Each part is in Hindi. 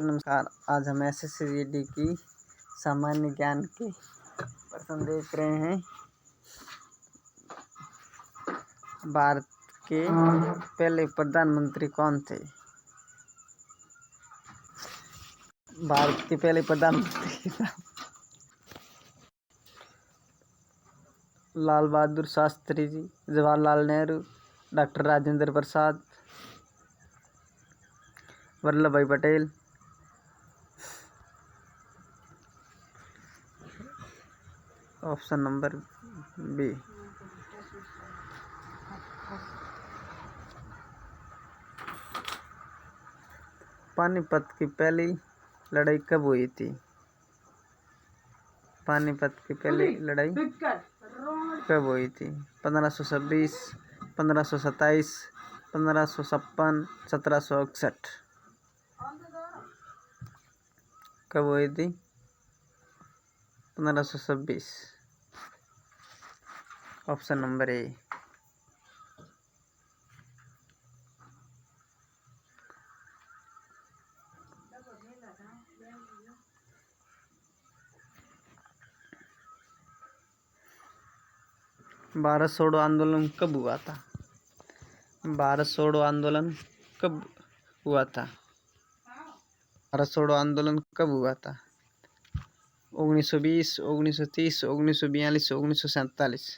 नमस्कार। आज हम SSCGD की सामान्य ज्ञान के प्रश्न देख रहे हैं। भारत के पहले प्रधानमंत्री कौन थे? भारत के पहले प्रधानमंत्री Lal Bahadur Shastri ji, Jawaharlal Nehru, doctor Rajendra Prasad, Vallabh Bhai Patel. Option number B. Panipat की पहली लड़ाई कब हुई थी? पानीपत की पहली लड़ाई कब हुई थी? 1526, 1527, 1556, 1761। कब हुई थी? 1526। ऑप्शन नंबर ए। भारत छोड़ो आंदोलन कब हुआ था? भारत छोड़ो आंदोलन कब हुआ था? भारत छोड़ो आंदोलन कब हुआ था? 1920, 1930, 1942, 1947।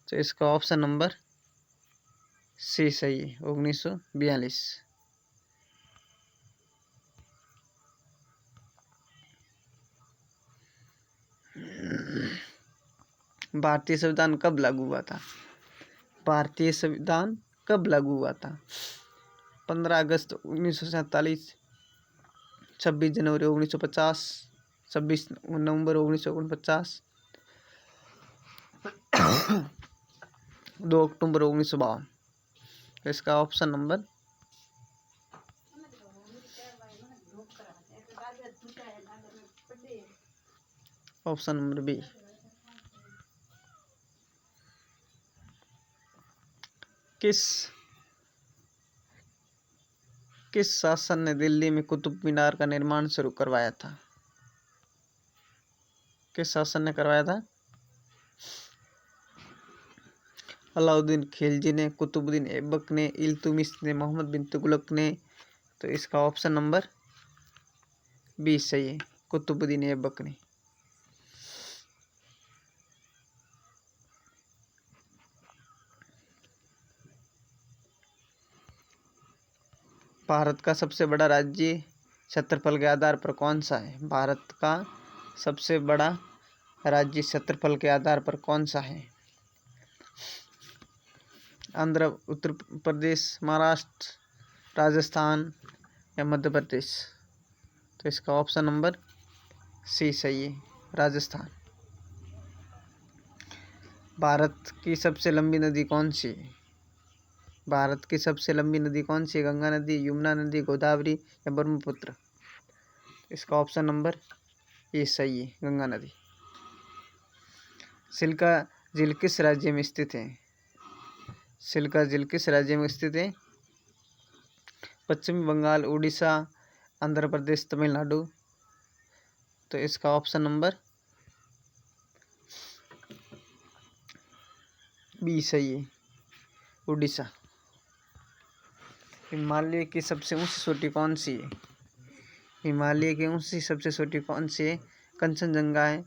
तो इसका ऑप्शन नंबर सी सही है, 1942। भारतीय संविधान कब लागू हुआ था? भारतीय संविधान कब लागू हुआ था? 15 अगस्त 1947, 26 जनवरी 1950, 26 नवंबर 1949, 2 अक्टूबर 1952। इसका option number option number B. किस शासन ने दिल्ली में कुतुब मीनार का निर्माण शुरू करवाया था? किस शासन ने करवाया था? अलाउद्दीन खिलजी ने, कुतुबुद्दीन ऐबक ने, इल्तुतमिश ने, मोहम्मद बिन तुगलक ने। तो इसका ऑप्शन नंबर बी सही है, कुतुबुद्दीन ऐबक ने। भारत का सबसे बड़ा राज्य क्षेत्रफल के आधार पर कौन सा है? भारत का सबसे बड़ा राज्य क्षेत्रफल के आधार पर कौन सा है? आंध्र, उत्तर प्रदेश, महाराष्ट्र, राजस्थान या मध्य प्रदेश? तो इसका ऑप्शन नंबर सी सही है, राजस्थान। भारत की सबसे लंबी नदी कौन सी है? भारत की सबसे लंबी नदी कौन सी है? गंगा नदी, यमुना नदी, गोदावरी या ब्रह्मपुत्र? इसका ऑप्शन नंबर ए सही है, गंगा नदी। सिल्का झील किस राज्य में स्थित है? सिल्का झील किस राज्य में स्थित है? पश्चिमी बंगाल, उड़ीसा, आंध्र प्रदेश, तमिलनाडु? तो इसका ऑप्शन नंबर बी सही है, उड़ीसा। हिमालय की सबसे ऊंची चोटी कौन सी है? हिमालय की ऊंची सबसे चोटी कौन सी है? कंचनजंगा है,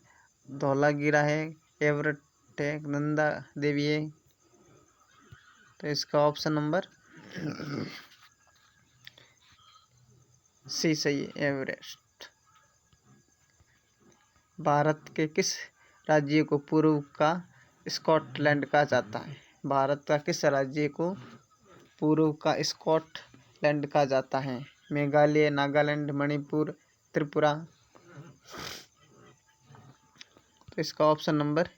धौलागिरी है, एवरेस्ट है, नंदा देवी है? तो इसका ऑप्शन नंबर सी सही है, एवरेस्ट। भारत के किस राज्य को पूर्व का स्कॉटलैंड कहा जाता है? भारत का किस राज्य को पूर्व का स्कॉटलैंड कहा जाता है? मेघालय, नागालैंड, मणिपुर, त्रिपुरा? तो इसका ऑप्शन नंबर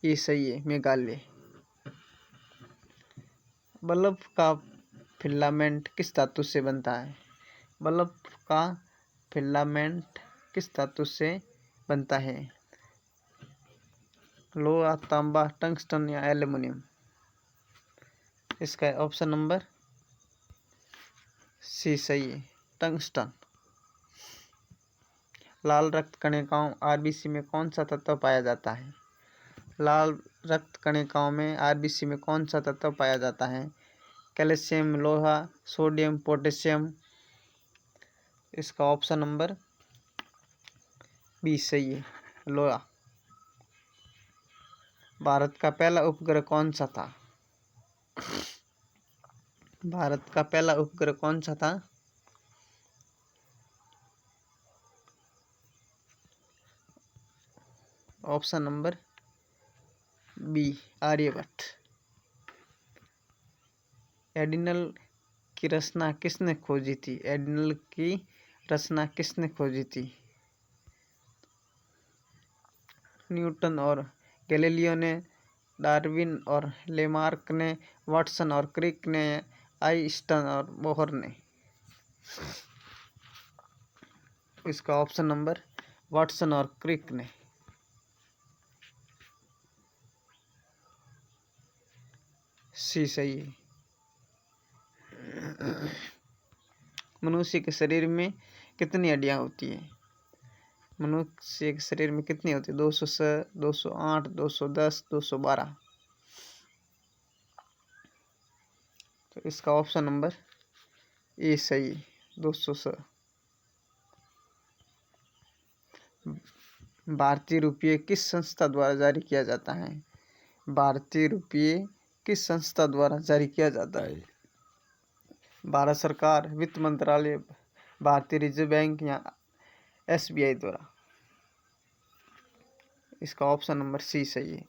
ए सही है, मेघालय। बल्ब का फिलामेंट किस धातु से बनता है? बल्ब का फिलामेंट किस धातु से बनता है? लोहा, तांबा, टंगस्टन या एल्युमिनियम? इसका ऑप्शन नंबर सी सही है, टंगस्टन। लाल रक्त कणिकाओं आरबीसी में कौन सा तत्व पाया जाता है? लाल रक्त कणिकाओं में आरबीसी में कौन सा तत्व पाया जाता है? कैल्शियम, लोहा, सोडियम, पोटेशियम। इसका ऑप्शन नंबर बी सही है, लोहा। भारत का पहला उपग्रह कौन सा था? भारत का पहला उपग्रह कौन सा था? Option number B, Aryabhata. एडिनल की रचना किसने खोजी थी? एडिनल की रचना किसने खोजी थी? न्यूटन और गैलीलियो ने, डार्विन और लेमार्क ने, वाटसन और क्रिक ने, आइंस्टाइन और बोहर ने। इसका ऑप्शन नंबर वाटसन और क्रिक ने। सी सही है। मनुष्य के शरीर में कितनी हड्डियां होती है? मनुष्य के शरीर में कितनी होती है? 206, 208, 210, 212। तो इसका ऑप्शन नंबर ए सही, 206। भारतीय रुपये किस संस्था द्वारा जारी किया जाता है? भारतीय रुपये किस संस्था द्वारा जारी किया जाता है? भारत सरकार, वित्त मंत्रालय, भारतीय रिजर्व बैंक या एसबीआई द्वारा। इसका ऑप्शन नंबर सी सही है,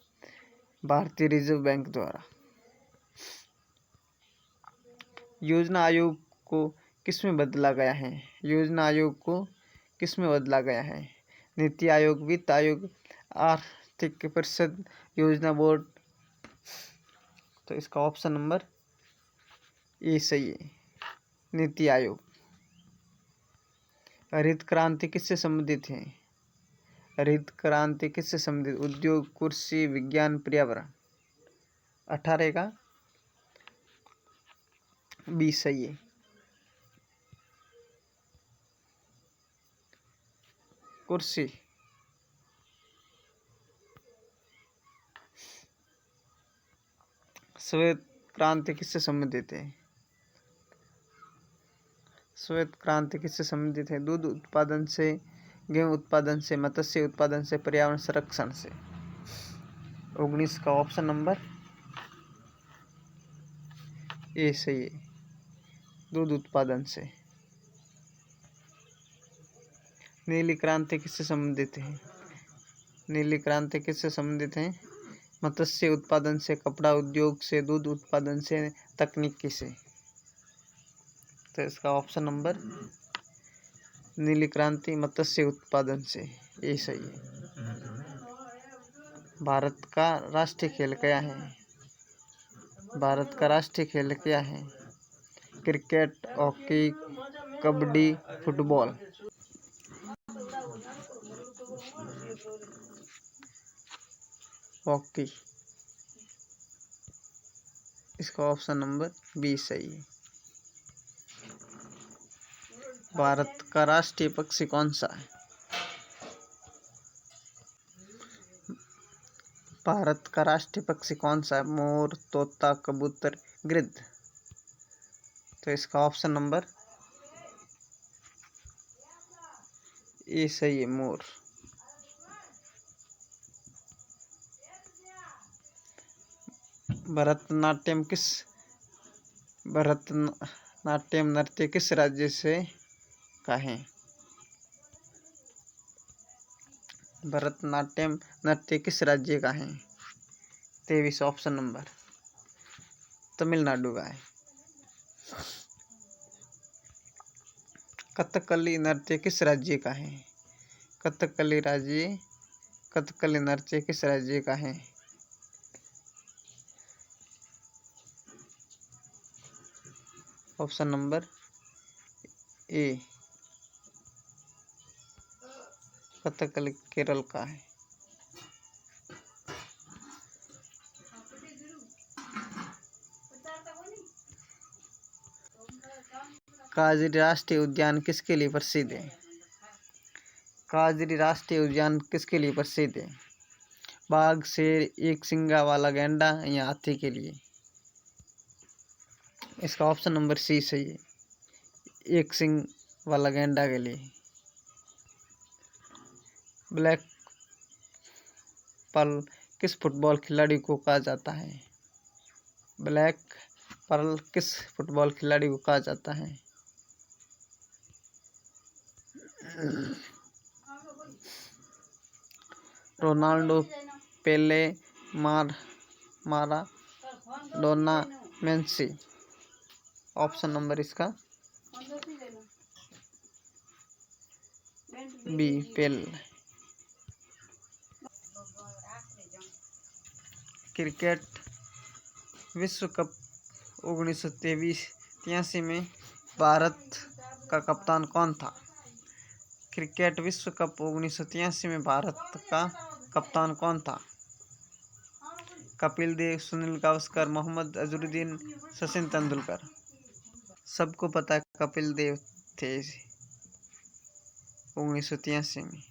भारतीय रिजर्व बैंक द्वारा। योजना आयोग को किसमें बदला गया है? योजना आयोग को किसमें बदला गया है? नीति आयोग, वित्त आयोग, आर्थिक परिषद, योजना बोर्ड। तो इसका ऑप्शन नंबर ए सही है, नीति आयोग। हरित क्रांति किससे संबंधित है? हरित क्रांति किससे संबंधित? उद्योग, कृषि, विज्ञान, पर्यावरण। 18 का बी सही है। कृषि। श्वेत क्रांति किससे संबंधित है? श्वेत क्रांति किससे संबंधित है? दूध उत्पादन से, गेहूं उत्पादन से, मत्स्य उत्पादन से, पर्यावरण संरक्षण से। 19 का ऑप्शन नंबर ए सही है, दूध उत्पादन से। नीली क्रांति किससे संबंधित है? नीली क्रांति किससे संबंधित है? मत्स्य उत्पादन से, कपड़ा उद्योग से, दूध उत्पादन से, तकनीकी से। तो इसका ऑप्शन नंबर नीली क्रांति मत्स्य उत्पादन से, ये सही है। भारत का राष्ट्रीय खेल क्या है? भारत का राष्ट्रीय खेल क्या है? Cricket, hockey, kabaddi, football. Hockey. इसका ऑप्शन नंबर बी सही है। भारत का राष्ट्रीय पक्षी कौन सा है? भारत का राष्ट्रीय पक्षी कौन सा है? मोर, तोता, कबूतर, गिद्ध। तो इसका ऑप्शन नंबर ए सही है, मोर। भरतनाट्यम नृत्य किस राज्य से का है? भरतनाट्यम नृत्य किस राज्य का है? 23 ऑप्शन नंबर तमिलनाडु का है। कथकली नृत्य किस राज्य का है? कथकली नृत्य किस राज्य का है? ऑप्शन नंबर ए, कथकली केरल का है। काजिरंगा राष्ट्रीय उद्यान किसके लिए प्रसिद्ध है? काजरी राष्ट्रीय उद्यान किसके लिए प्रसिद्ध है? बाघ, शेर, एक सिंगा वाला गैंडा या हाथी के लिए? इसका ऑप्शन नंबर सी सही है, एक सिंग वाला गैंडा के लिए। ब्लैक पर्ल किस फुटबॉल खिलाड़ी को कहा जाता है? ब्लैक पर्ल किस फुटबॉल खिलाड़ी को कहा जाता है? रोनाल्डो, पेले, माराडोना, मेसी? ऑप्शन नंबर इसका बी, पेले। क्रिकेट विश्व कप 1983 में भारत का कप्तान कौन था? क्रिकेट विश्व कप 1983 में भारत का कप्तान कौन था? कपिल देव, सुनील गावस्कर, मोहम्मद अजहरुद्दीन, सचिन तेंदुलकर? सबको पता है कपिल देव थे 1983 में,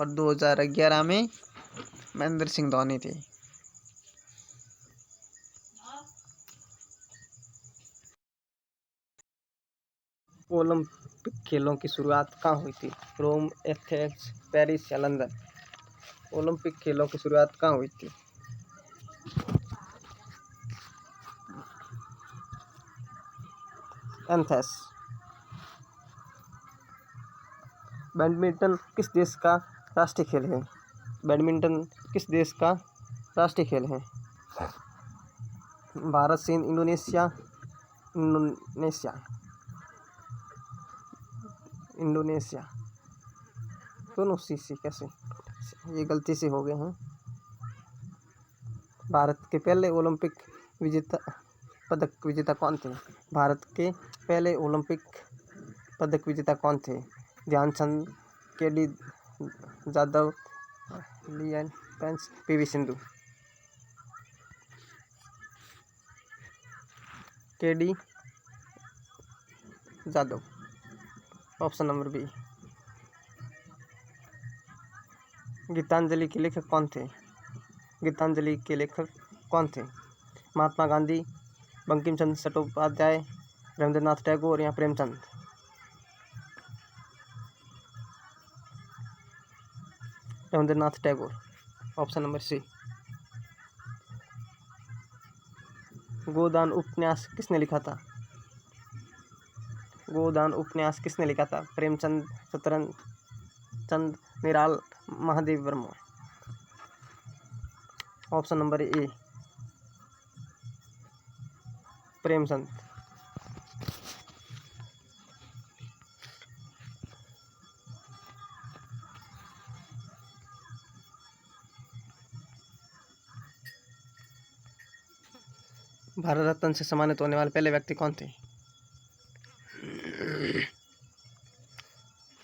और 2011 में महेंद्र सिंह धोनी थे। ओलंपिक खेलों की शुरुआत कहाँ हुई थी? रोम, एथेंस, पेरिस या लंदन? ओलंपिक खेलों की शुरुआत कहाँ हुई थी? एथेंस। बैडमिंटन किस देश का राष्ट्रीय खेल है? बैडमिंटन किस देश का राष्ट्रीय खेल है? भारत, चीन, इंडोनेशिया? इंडोनेशिया। दोनों सी कैसे, ये गलती से हो गए हैं। भारत के पहले ओलंपिक पदक विजेता कौन थे? भारत के पहले ओलंपिक पदक विजेता कौन थे? Dhyanchand, K D. Jadhav, Leander Paes, P V. Sindhu? K D. Jadhav. Option number B. Gitanjali के लेखक कौन थे? गीतांजलि के लेखक कौन थे? महात्मा गांधी, बंकिम चंद्र चट्टोपाध्याय, रविंद्रनाथ टैगोर या Premchand? Rabindranath Tagore. Option number C. Godan उपन्यास किसने लिखा था? गोदान उपन्यास किसने लिखा था? प्रेमचंद, शतरंजन, Nirala, Mahadev Verma? Option number A, Premchand. Bharat Ratna से सम्मानित होने वाले पहले व्यक्ति कौन थे?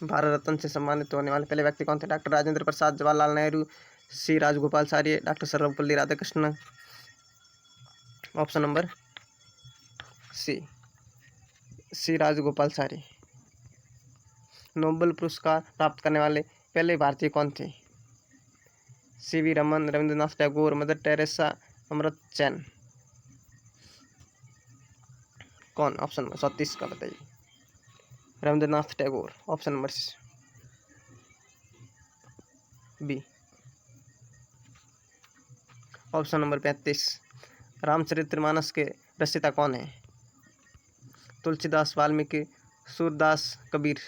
भारत रत्न से सम्मानित होने वाले पहले व्यक्ति कौन थे? Doctor Rajendra Prasad, Jawaharlal Nehru, C Rajagopalachari, doctor Sarvepalli Radhakrishnan? Option number C Rajagopalachari. Nobel पुरस्कार प्राप्त करने वाले पहले भारतीय कौन थे? C V. Raman, Rabindranath Tagore, Mother Teresa, Amartya Sen? कौन? ऑप्शन नंबर 34 का बताइए। Rabindranath Tagore. Option number B. Option number 35, Ramcharitmanas के रचयिता कौन है? तुलसीदास, वाल्मीकि, सूरदास, कबीर?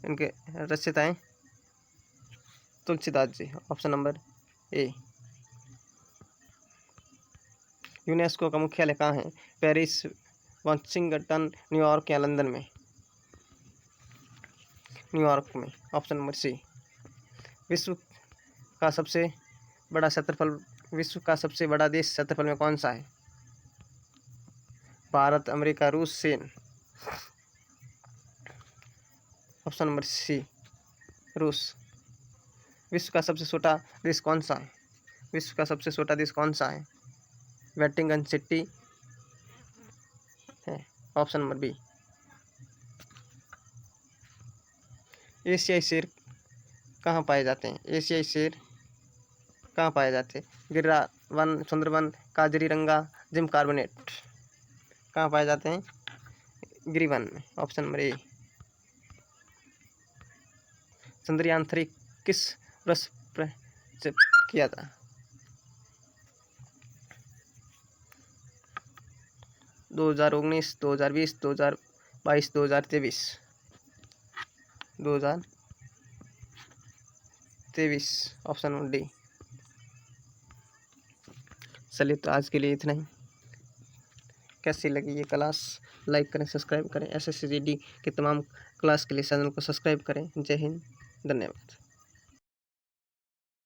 इनके रचयिता हैं Tulsidas ji. Option number A. UNESCO का मुख्यालय कहाँ है? पेरिस, वाशिंगटन, न्यूयॉर्क या लंदन में? न्यूयॉर्क में। Option number C. विश्व का सबसे बड़ा देश क्षेत्रफल में कौन सा है? भारत, अमेरिका, रूस, चीन? ऑप्शन नंबर सी, रूस। विश्व का सबसे छोटा देश कौन सा है? विश्व का सबसे छोटा देश कौन सा है? वेटिकन सिटी है। Option number B. एशियाई शेर कहाँ पाए जाते हैं? एशियाई शेर कहाँ पाए जाते हैं? गिर्रा वन, सुंदरबन, काजीरंगा, जिम कार्बोनेट। कहाँ पाए जाते हैं? गिरिवन में। ऑप्शन नंबर ए। चंद्रयान 3 किस वर्ष प्रक्षेपित किया था? 2019, 2020, 2022, 2023। 2023 ऑप्शन नंबर डी। चलिए, तो आज के लिए इतना ही। कैसी लगी ये क्लास? लाइक करें, सब्सक्राइब करें। SSC GD के तमाम क्लास के लिए चैनल को सब्सक्राइब करें। जय हिंद, धन्यवाद।